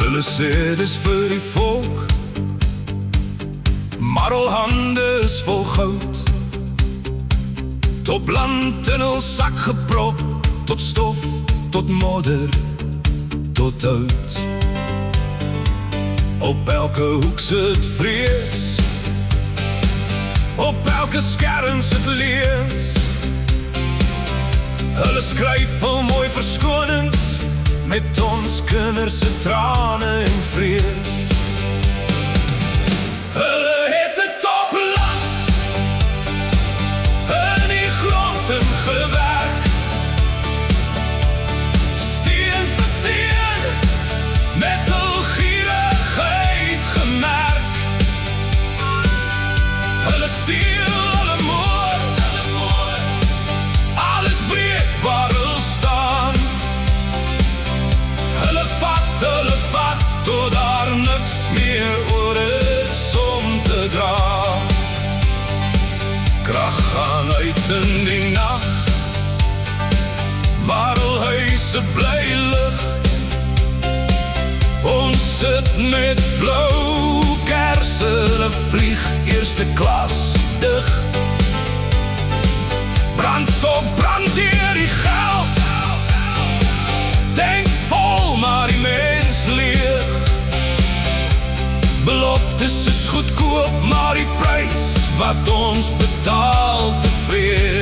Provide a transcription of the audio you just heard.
Hulle sê dis vir die volk, maar al hande is vol goud. Tot land in hul sak geprop, tot stof, tot modder, tot hout. Op elke hoek sit vrees, op elke skerm sit leens. Hulle skryf vol mooi verskonings, met ons kinders se trane en vrees. Hulle het 'n topland in die grond ingewerk, steen vir steen, met hul gierigheid gemerk. Hulle steel, hulle moord, alles breek waar hulle staan. Hulle vat, tot daar niks meer oor is om te dra. Krag gaan uit in die nacht, maar al huise bly lig. Ons sit met flou kerse, hulle vlieg eerste klas dig. Brandstof brand deur die geld, denk vol maar die mens leeg. Beloftes is goedkoop, maar die prys wat ons betaal te veel.